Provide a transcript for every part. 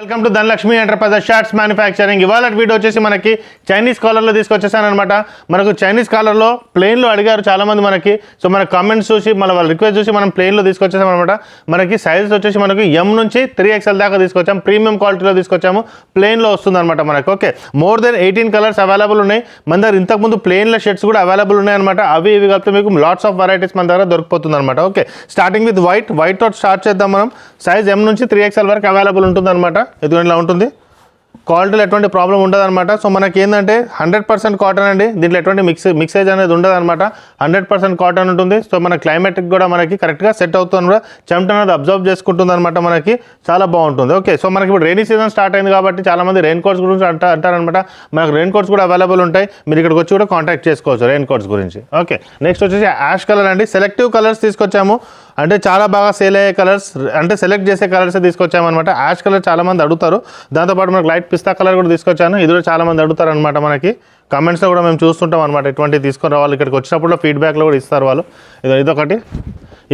Welcome to Dhanalakshmi enterprises shirts manufacturing. ఇవాళ video వచ్చేసి మనకి చైనీస్ కాలర్లో తీసుకొచ్చేసాను అనమాట. మనకు చైనీస్ కాలర్లో ప్లెయిన్లో అడిగారు చాలామంది మనకి. సో మన కామెంట్స్ చూసి మన వాళ్ళ రిక్వెస్ట్ చూసి మనం ప్లెయిన్లో తీసుకొచ్చేసాం అనమాట. మనకి సైజెస్ వచ్చేసి మనకు M నుంచి 3XL దాకా తీసుకొచ్చాము. ప్రీమియం క్వాలిటీలో తీసుకొచ్చాము. ప్లెయిన్లో వస్తుంది అనమాట మనకు. Okay, more than 18 colours available ఉన్నాయి మన దగ్గర. ఇంతకుముందు ప్లెయిన్లో షర్ట్స్ కూడా అవైలబుల్ ఉన్నాయి అనమాట. అవి ఇవి కలిపితే మీకు లాట్స్ ఆఫ్ వెరైటీస్ మన దగ్గర దొరికిపోతుంది అనమాట. ఓకే, స్టార్టింగ్ విత్ వైట్ తోటి స్టార్ట్ చేద్దాం మనం. సైజ్ M నుంచి 3XL వరకు అవైలబుల్ ఉంటుంది అనమాట. ఇది ఇలా ఉంటుంది. క్వాలిటీలో ఎటువంటి ప్రాబ్లం ఉండదు అనమాట. సో మనకి ఏంటంటే 100% కాటన్ అండి. దీంట్లో ఎటువంటి మిక్సేజ్ అనేది ఉండదు అనమాట. 100% కాటన్ ఉంటుంది. సో మన క్లైమేట్కి కూడా మనకి కరెక్ట్గా సెట్ అవుతుంది కూడా. చెమట అనేది అబ్జర్వ్ చేసుకుంటుంది అనమాట. మనకి చాలా బాగుంటుంది. ఓకే, సో మనకి ఇప్పుడు రైనీ సీజన్ స్టార్ట్ అయింది కాబట్టి చాలామంది రెయిన్ కోట్స్ గురించి అంటారనమాట. మనకు రెయిన్ కోట్స్ కూడా అవైలబుల్ ఉంటాయి. మీరు ఇక్కడికి వచ్చి కూడా కాంటాక్ట్ చేసుకోవచ్చు రెయిన్ కోట్స్ గురించి. ఓకే, నెక్స్ట్ వచ్చేసి యాష్ కలర్ అండి. సెలెక్టివ్ కలర్స్ తీసుకొచ్చాము. అంటే చాలా బాగా సేల్ అయ్యే కలర్స్, అంటే సెలెక్ట్ చేసే కలర్సే తీసుకొచ్చామన్నమాట. యాష్ కలర్ చాలామంది అడుగుతారు. దాంతోపాటు మనకు లైట్ పిస్తా కలర్ కూడా తీసుకొచ్చాను. ఇది కూడా చాలామంది అడుగుతారు అనమాట. మనకి కమెంట్స్లో కూడా మేము చూస్తుంటాం అనమాట. ఇటువంటివి తీసుకొని రావాలి, ఇక్కడికి వచ్చినప్పుడు ఫీడ్బ్యాక్లో కూడా ఇస్తారు వాళ్ళు. ఇదొకటి.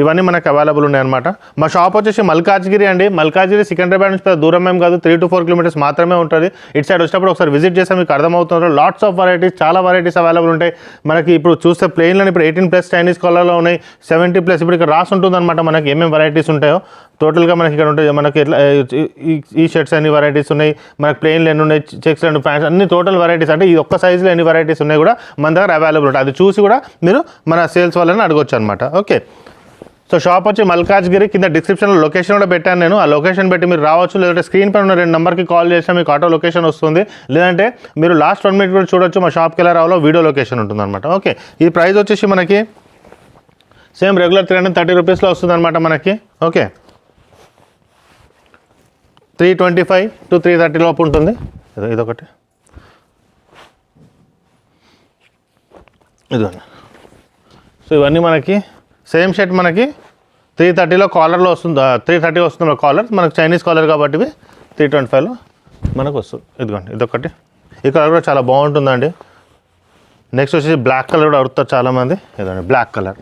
ఇవన్నీ మనకు అవైలబుల్ ఉన్నాయన్నమాట. మా షాప్ వచ్చేసి మల్కాజ్గిరి అండి. మల్కాజ్గిరి సికింద్రాబాద్ నుంచి పెద్ద దూరం ఏం కాదు, 3 to 4 kilometers మాత్రమే ఉంటుంది. ఇటు సైడ్ వచ్చినప్పుడు ఒకసారి విజిట్ చేస్తే మీకు అర్థమవుతుంది. లాట్స్ ఆఫ్ వెరైటీస్, చాలా వెరైటీస్ అవైలబుల్ ఉంటాయి మనకి. ఇప్పుడు చూస్తే ప్లెయిన్లో ఇప్పుడు 18+ చైనీస్ కలర్లో ఉన్నాయి, 70+. ఇప్పుడు ఇక్కడ రాసి ఉంటుంది అనమాట మనకి ఏమేమి వెరైటీస్ ఉంటాయో టోటల్గా మనకి ఇక్కడ ఉంటాయి. మనకి ఎట్లా ఈ షర్ట్స్ అన్ని వెరైటీస్ ఉన్నాయి, మనకి ప్లెయిన్లు ఎన్ని ఉన్నాయి, చెక్స్ అండ్ ప్యాంట్స్ అన్ని టోటల్ వెరైటీస్. అంటే ఈ ఒక్క సైజులో ఎన్ని వెరైటీస్ ఉన్నాయి కూడా మన దగ్గర అవైలబుల్ ఉంటాయి. అది చూసి కూడా మీరు మన సేల్స్ వాళ్ళని అడగొచ్చు అనమాట. ఓకే, సో షాప్ వచ్చి మల్కాజ్గిరి. కింద డిస్క్రిప్షన్లో లొకేషన్ కూడా పెట్టాను నేను. ఆ లొకేషన్ పెట్టి మీరు రావచ్చు. లేదంటే స్క్రీన్ పైన ఉన్న 2 నెంబర్కి కాల్ చేసినా మీకు ఆటో లొకేషన్ వస్తుంది. లేదంటే మీరు లాస్ట్ 1 minute కూడా చూడొచ్చు. మా షాప్కి ఎలా రావాలో వీడియో లొకేషన్ ఉంటుంది అనమాట. ఓకే, ఈ ప్రైస్ వచ్చేసి మనకి సేమ్ రెగ్యులర్ 330 రూపీస్లో వస్తుంది అనమాట మనకి. ఓకే, 325 to 330 లోపు ఉంటుంది. ఇదొకటి. ఇదిగోండి. సో ఇవన్నీ మనకి సేమ్ షర్ట్ మనకి 330లో కాలర్లో వస్తుంది. 330 వస్తుంది కాలర్. మనకు చైనీస్ కాలర్ కాబట్టి 325లో మనకు వస్తుంది. ఇదిగోండి, ఇదొకటి. ఈ కలర్ కూడా చాలా బాగుంటుందండి. నెక్స్ట్ వచ్చేసి బ్లాక్ కలర్ కూడా అడుగుతారు చాలామంది. ఇదండి బ్లాక్ కలర్.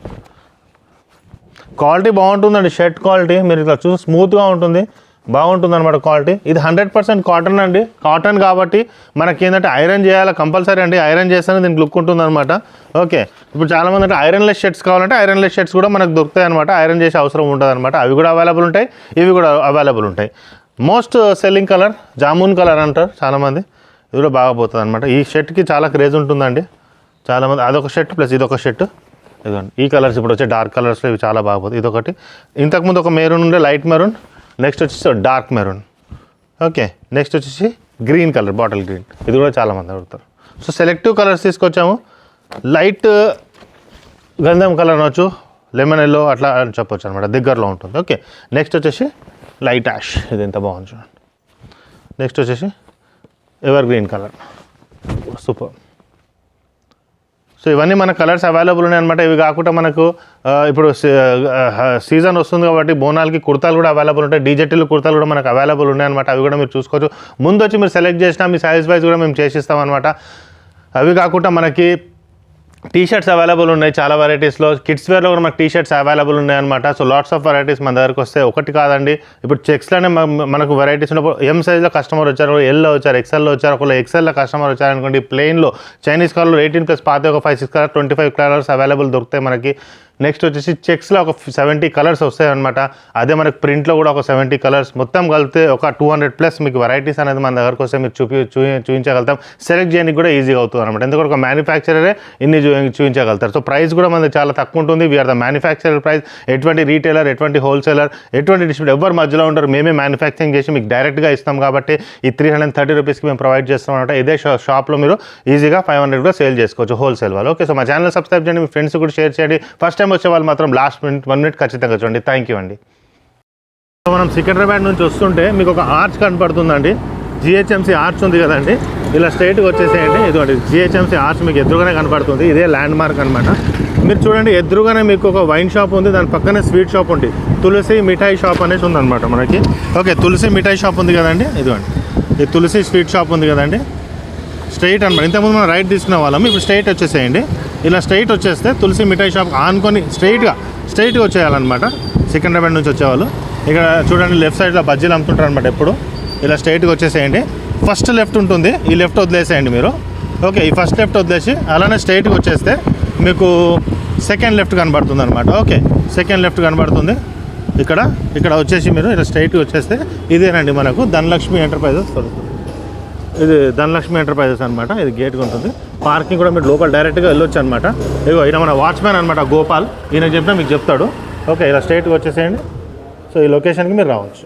క్వాలిటీ బాగుంటుందండి. షర్ట్ క్వాలిటీ మీరు ఇట్లా చూసి స్మూత్గా ఉంటుంది, బాగుంటుంది అనమాట క్వాలిటీ. ఇది 100% కాటన్ అండి. కాటన్ కాబట్టి మనకి ఏంటంటే ఐరన్ చేయాలి కంపల్సరీ అండి. ఐరన్ చేస్తేనే దీనికి లుక్ ఉంటుంది అనమాట. ఓకే, ఇప్పుడు చాలామంది అంటే ఐరన్లెస్ షర్ట్స్ కావాలంటే ఐరన్లెస్ షర్ట్స్ కూడా మనకు దొరుకుతాయి అనమాట. ఐరన్ చేసే అవసరం ఉంటుంది అనమాట. అవి కూడా అవైలబుల్ ఉంటాయి, ఇవి కూడా అవైలబుల్ ఉంటాయి. Most selling colour jamun colour అంటారు చాలామంది. ఇది కూడా బాగా పోతుంది అనమాట. ఈ షర్ట్కి చాలా క్రేజ్ ఉంటుందండి చాలామంది. అదొక షర్ట్ ప్లస్ ఇదొక షర్ట్. ఇదిగోండి, ఈ కలర్స్ ఇప్పుడు వచ్చే డార్క్ కలర్స్లో ఇవి చాలా బాగుపోతుంది. ఇదొకటి. ఇంతకుముందు ఒక మెరూన్ ఉండే, లైట్ మెరూన్. నెక్స్ట్ వచ్చేసి డార్క్ మెరూన్. ఓకే, నెక్స్ట్ వచ్చేసి గ్రీన్ కలర్, బాటిల్ గ్రీన్. ఇది కూడా చాలామంది అడుగుతారు. సో సెలెక్టివ్ కలర్స్ తీసుకొచ్చాము. లైట్ గంధం కలర్ అనవచ్చు, లెమన్ ఎల్లో అట్లా అని చెప్పొచ్చు అనమాట. దగ్గరలో ఉంటుంది. ఓకే, నెక్స్ట్ వచ్చేసి లైట్ యాష్. ఇది ఎంత బాగుంది చూడండి. నెక్స్ట్ వచ్చేసి ever green colour. Super. So ఇవన్నీ మన కలర్స్ అవైలబుల్ ఉన్నాయి అనమాట. ఇవి కాకుండా మనకు ఇప్పుడు సీజన్ వస్తుంది కాబట్టి బోనాలకి కుర్తాలు కూడా అవైలబుల్ ఉంటాయి. డీజెటీలు కుర్తాలు కూడా మనకు అవైలబుల్ ఉన్నాయన్నమాట. అవి కూడా మీరు చూసుకోవచ్చు. ముందు వచ్చి మీరు సెలెక్ట్ చేసినా మీ సైజ్ వైజ్ కూడా మేము చేసిస్తాం అనమాట. అవి కాకుండా మనకి టీ షర్ట్స్ అవైలబుల్ ఉన్నాయి చాలా వెరైటీస్లో. కిడ్స్ వేర్లో కూడా మనకు టీ షర్ట్స్ అవైలబుల్ ఉన్నాయన్నమాట. సో లాట్స్ ఆఫ్ వెరైటీస్ మన దగ్గరకు వస్తే ఒకటి కాదండి. ఇప్పుడు చెక్స్లోనే మనకు వెరైటీస్ ఉన్నప్పుడు M సైజ్లో కస్టమర్ వచ్చారు, Lలో వచ్చారు, XLలో వచ్చారు. ఒకవేళ XLలో కస్టమర్ వచ్చారనుకోండి, ప్లెయిన్లో చైనీస్ కలర్లో 18+ పాత ఒక 5-6 కలర్ 25 కలర్స్ అవైలబుల్ దొరుకుతాయి మనకి. నెక్స్ట్ వచ్చేసి చెక్స్లో ఒక 70 కలర్స్ వస్తాయి అనమాట. అదే మనకు ప్రింట్లో కూడా ఒక 70 కలర్స్ మొత్తం కలిపితే ఒక 200+ మీకు వెరైటీస్ అనేది మన దగ్గరకు వస్తే మీరు చూపించగలుగుతాం. సెలెక్ట్ చేయడానికి కూడా ఈజీగా అవుతుంది అనమాట. ఎందుకంటే ఒక మ్యానుఫ్యాక్చరరే ఇన్ని చూపించగలుగుతారు. సో ప్రైస్ కూడా మనది చాలా తక్కువ ఉంటుంది. We are the manufacturer price. ఎటువంటి రీటైలర్, ఎటువంటి హోల్సేలర్, ఎటువంటి డిస్ట్రిబ్యూటర్ ఎవరు మధ్యలో ఉంటారు. మేమే మ్యానుఫ్యాక్చరింగ్ చేసి మీకు డైరెక్ట్గా ఇస్తాం కాబట్టి ఈ 330 రూపీస్కి మేము ప్రొవైడ్ చేస్తాం అనమాట. ఇదే షాప్లో మీరు ఈజీగా 500 కూడా సేల్ చేసుకోవచ్చు హోల్సేల్ వాళ్ళు. ఓకే, సో మా ఛానల్ సబ్స్క్రైబ్ చేయండి, మీ ఫ్రెండ్స్ కూడా షేర్ చేయండి. ఫస్ట్ టైం వచ్చే వాళ్ళు మాత్రం లాస్ట్ 1 minute ఖచ్చితంగా చూడండి. థ్యాంక్ యూ అండి. మనం సికింద్రాబాద్ నుంచి వస్తుంటే మీకు ఒక ఆర్చ్ కనపడుతుందండి. GHMC ఆర్చ్ ఉంది కదండి, ఇలా స్ట్రైట్గా వచ్చేసేయండి. ఇదిగోండి GHMC ఆర్చ్ మీకు ఎదురుగానే కనపడుతుంది. ఇదే ల్యాండ్ మార్క్ అనమాట. మీరు చూడండి, ఎదురుగానే మీకు ఒక వైన్ షాప్ ఉంది, దాని పక్కనే స్వీట్ షాప్ ఉంది. తులసి మిఠాయి షాప్ అనేసి ఉందన్నమాట మనకి. ఓకే, తులసి మిఠాయి షాప్ ఉంది కదండి. ఇదిగోండి, ఈ తులసి స్వీట్ షాప్ ఉంది కదండి. స్ట్రైట్ అనమాట. ఇంతకుముందు మనం రైట్ తీసుకునే వాళ్ళం, ఇప్పుడు స్ట్రైట్ వచ్చేసేయండి. ఇలా స్ట్రైట్ వచ్చేస్తే తులసి మిఠాయి షాప్ ఆనుకొని స్ట్రైట్గా వచ్చేయాలన్నమాట. సికింద్రాబాద్ నుంచి వచ్చేవాళ్ళు ఇక్కడ చూడండి, లెఫ్ట్ సైడ్లో బజ్జీలు అమ్ముతుంటారు అనమాట. ఎప్పుడు ఇలా స్ట్రైట్గా వచ్చేసేయండి. ఫస్ట్ లెఫ్ట్ ఉంటుంది, ఈ లెఫ్ట్ వదిలేసేయండి మీరు. ఓకే, ఈ ఫస్ట్ లెఫ్ట్ వదిలేసి అలానే స్ట్రైట్గా వచ్చేస్తే మీకు సెకండ్ లెఫ్ట్ కనబడుతుంది అనమాట. ఓకే, సెకండ్ లెఫ్ట్ కనబడుతుంది. ఇక్కడ వచ్చేసి మీరు ఇలా స్ట్రైట్గా వచ్చేస్తే ఇదేనండి మనకు ధనలక్ష్మి ఎంటర్ప్రైజెస్ దొరుకుతుంది. ఇది ధనలక్ష్మి ఎంటర్ప్రైజెస్ అనమాట. ఇది గేట్గా ఉంటుంది. పార్కింగ్ కూడా మీరు లోపల డైరెక్ట్గా వెళ్ళొచ్చు అనమాట. ఇగో ఈయన మన వాచ్మ్యాన్ అనమాట, గోపాల్. ఈయన చెప్పినా మీకు చెప్తాడు. ఓకే, ఇలా స్ట్రైట్గా వచ్చేసేయండి. సో ఈ లొకేషన్కి మీరు రావచ్చు.